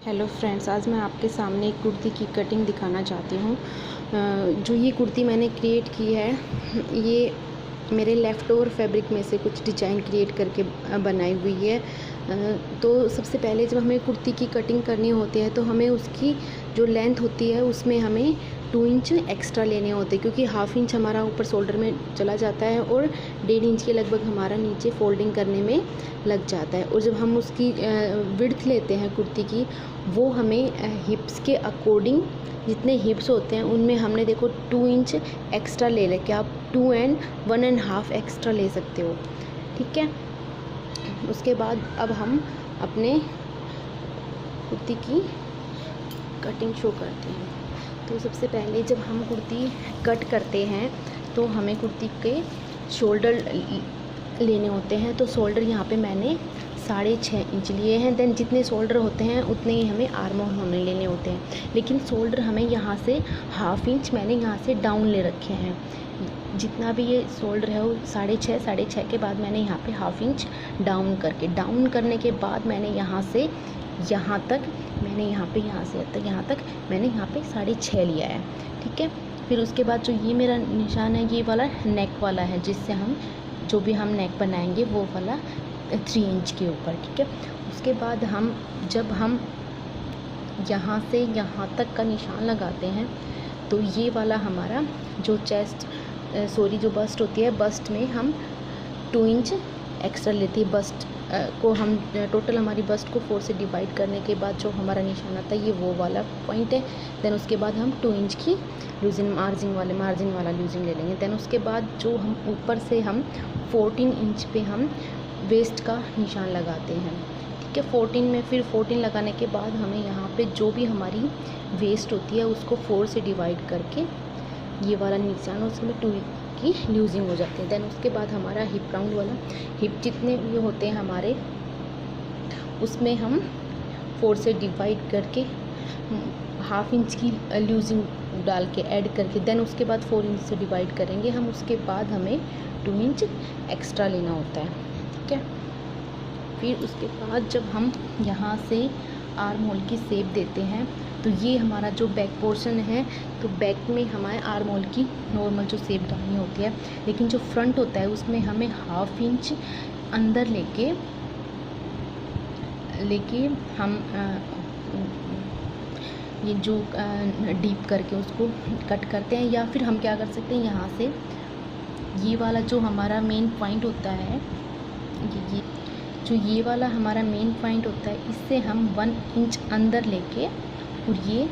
Hello friends, आज मैं आपके सामने एक कुर्ती की कटिंग दिखाना चाहती हूँ। जो ये कुर्ती मैंने क्रिएट की है, ये मेरे लेफ़्ट ओवर फैब्रिक में से कुछ डिज़ाइन क्रिएट करके बनाई हुई है। तो सबसे पहले जब हमें कुर्ती की कटिंग करनी होती है तो हमें उसकी जो लेंथ होती है उसमें हमें 2 इंच एक्स्ट्रा लेने होते हैं, क्योंकि हाफ़ इंच हमारा ऊपर शोल्डर में चला जाता है और 1.5 इंच के लगभग हमारा नीचे फोल्डिंग करने में लग जाता है। और जब हम उसकी विड्थ लेते हैं कुर्ती की, वो हमें हिप्स के अकॉर्डिंग जितने हिप्स होते हैं उनमें हमने देखो 2 इंच एक्स्ट्रा ले लेके आप 2 एंड 1.5 एक्स्ट्रा ले सकते हो। ठीक है, उसके बाद अब हम अपने कुर्ती की कटिंग शो करते हैं। तो सबसे पहले जब हम कुर्ती कट करते हैं तो हमें कुर्ती के शोल्डर लेने होते हैं। तो शोल्डर यहाँ पे मैंने 6.5 इंच लिए हैं। देन जितने शोल्डर होते हैं उतने ही हमें आर्म होने लेने होते हैं, लेकिन शोल्डर हमें यहाँ से हाफ़ इंच मैंने यहाँ से डाउन ले रखे हैं। जितना भी ये शोल्डर है वो 6.5 के बाद मैंने यहाँ पे हाफ़ इंच डाउन करने के बाद मैंने यहाँ से यहाँ तक मैंने यहाँ तक मैंने यहाँ पे 6.5 लिया है। ठीक है, फिर उसके बाद जो ये मेरा निशान है ये वाला नेक वाला है, जिससे हम जो भी हम नेक बनाएंगे वो वाला 3 इंच के ऊपर। ठीक है, उसके बाद जब हम यहाँ से यहाँ तक का निशान लगाते हैं तो ये वाला हमारा जो जो बस्ट होती है, बस्ट में हम 2 इंच एक्स्ट्रा लेते हैं। बस्ट को हम टोटल हमारी बस्ट को 4 से डिवाइड करने के बाद जो हमारा निशान आता है ये वो वाला पॉइंट है। देन उसके बाद हम 2 इंच की मार्जिन वाला लूजिंग ले लेंगे। देन उसके बाद जो हम ऊपर से हम 14 इंच पे हम वेस्ट का निशान लगाते हैं। ठीक है, 14 में फिर 14 लगाने के बाद हमें यहाँ पे जो भी हमारी वेस्ट होती है उसको 4 से डिवाइड करके ये वाला निशान उसमें 2 की लूजिंग हो जाती है। देन उसके बाद हमारा हिप राउंड वाला हिप जितने ये होते हैं हमारे, उसमें हम 4 से डिवाइड करके हाफ़ इंच की लूजिंग डाल के ऐड करके देन उसके बाद 4 इंच से डिवाइड करेंगे हम। उसके बाद हमें 2 इंच एक्स्ट्रा लेना होता है। ठीक है, फिर उसके बाद जब हम यहाँ से आर्म होल की शेप देते हैं तो ये हमारा जो बैक पोर्शन है, तो बैक में हमारे आर्म होल की नॉर्मल जो शेप डालनी होती है, लेकिन जो फ्रंट होता है उसमें हमें हाफ़ इंच अंदर लेके हम ये जो डीप करके उसको कट करते हैं। या फिर हम क्या कर सकते हैं, यहाँ से ये वाला जो हमारा मेन पॉइंट होता है, ये वाला हमारा मेन पॉइंट होता है, इससे हम 1 इंच अंदर लेके और ये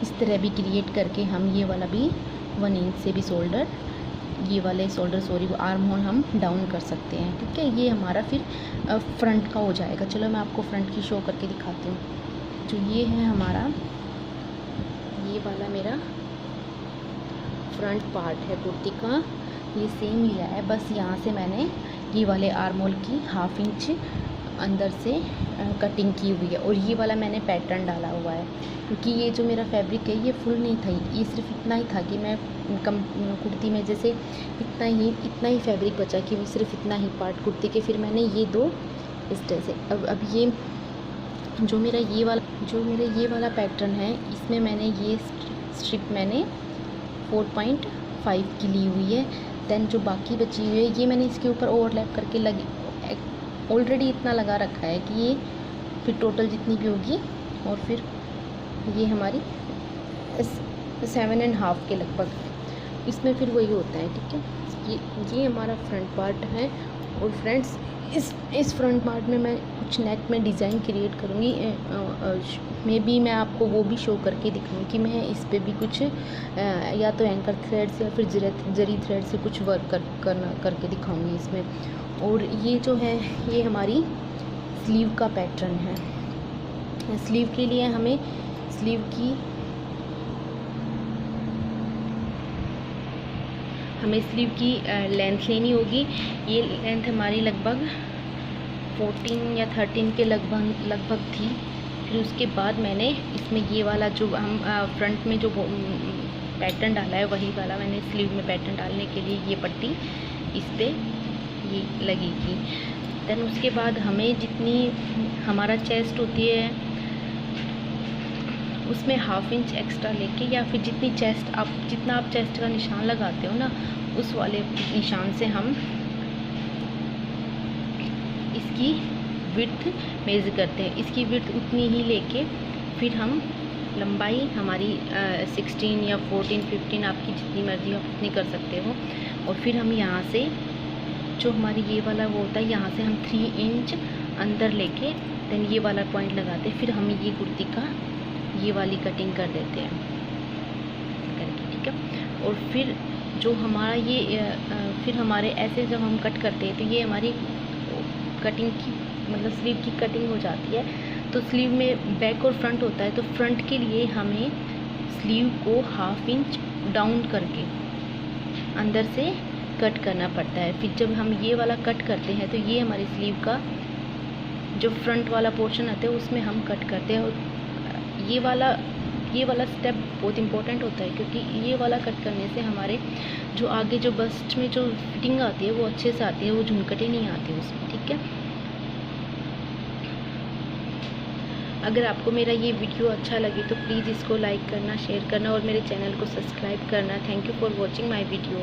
इस तरह भी क्रिएट करके हम ये वाला भी 1 इंच से भी आर्म होल हम डाउन कर सकते हैं। ठीक है, ये हमारा फिर फ्रंट का हो जाएगा। चलो मैं आपको फ्रंट की शो करके दिखाती हूँ। जो ये है हमारा, ये वाला मेरा फ्रंट पार्ट है कुर्ती का, ये सेम लिया है। बस यहाँ से मैंने ये वाले आर्म होल की हाफ़ इंच अंदर से कटिंग की हुई है और ये वाला मैंने पैटर्न डाला हुआ है, क्योंकि ये जो मेरा फैब्रिक है ये फुल नहीं था, ये सिर्फ इतना ही था कि मैं कुर्ती में जैसे इतना ही फैब्रिक बचा कि वो सिर्फ इतना ही पार्ट कुर्ती के, फिर मैंने ये 2 इस तरह से अब ये जो मेरा ये वाला पैटर्न है, इसमें मैंने ये स्ट्रिप मैंने 4.5 की ली हुई है। देन जो बाकी बची हुई है ये मैंने इसके ऊपर ओवरलैप करके ऑलरेडी इतना लगा रखा है कि ये फिर टोटल जितनी भी होगी, और फिर ये हमारी 7.5 के लगभग इसमें फिर वही होता है। ठीक है, ये हमारा फ्रंट पार्ट है। और फ्रेंड्स, इस फ्रंट पार्ट में मैं कुछ नेक में डिज़ाइन क्रिएट करूँगी, मे बी मैं आपको वो भी शो करके दिखाऊँ कि मैं इस पे भी कुछ या तो एंकर थ्रेड से या फिर जरी थ्रेड से कुछ वर्क करके दिखाऊँगी इसमें। और ये जो है ये हमारी स्लीव का पैटर्न है। स्लीव के लिए हमें स्लीव की लेंथ लेनी होगी। ये लेंथ हमारी लगभग 14 या 13 के लगभग थी। फिर उसके बाद मैंने इसमें ये वाला जो हम फ्रंट में जो पैटर्न डाला है वही वाला मैंने स्लीव में पैटर्न डालने के लिए ये पट्टी इस पर ये लगेगी। देन उसके बाद हमें जितनी हमारा चेस्ट होती है उसमें हाफ इंच एक्स्ट्रा लेके, या फिर जितना आप चेस्ट का निशान लगाते हो ना, उस वाले निशान से हम इसकी विड्थ मेज़र करते हैं। इसकी विड्थ उतनी ही लेके फिर हम लंबाई हमारी 16 या 14, 15 आपकी जितनी मर्ज़ी हो उतनी कर सकते हो। और फिर हम यहाँ से जो हमारी ये वाला वो होता है, यहाँ से हम 3 इंच अंदर लेके देन ये वाला पॉइंट लगाते हैं। फिर हम ये कुर्ती का ये वाली कटिंग कर देते हैं करके, ठीक है। और फिर जो हमारा ये फिर हमारे ऐसे जब हम कट करते हैं तो ये हमारी कटिंग की मतलब स्लीव की कटिंग हो जाती है। तो स्लीव में बैक और फ्रंट होता है, तो फ्रंट के लिए हमें स्लीव को हाफ इंच डाउन करके अंदर से कट करना पड़ता है। फिर जब हम ये वाला कट करते हैं तो ये हमारी स्लीव का जो फ्रंट वाला पोर्शन आता है उसमें हम कट करते हैं। और ये वाला स्टेप बहुत इंपॉर्टेंट होता है, क्योंकि ये वाला कट करने से हमारे जो आगे जो बस्ट में जो फिटिंग आती है वो अच्छे से आती है, वो झुनकटें नहीं आती उसमें, ठीक है। अगर आपको मेरा ये वीडियो अच्छा लगे तो प्लीज़ इसको लाइक करना, शेयर करना और मेरे चैनल को सब्सक्राइब करना। Thank you for watching my video.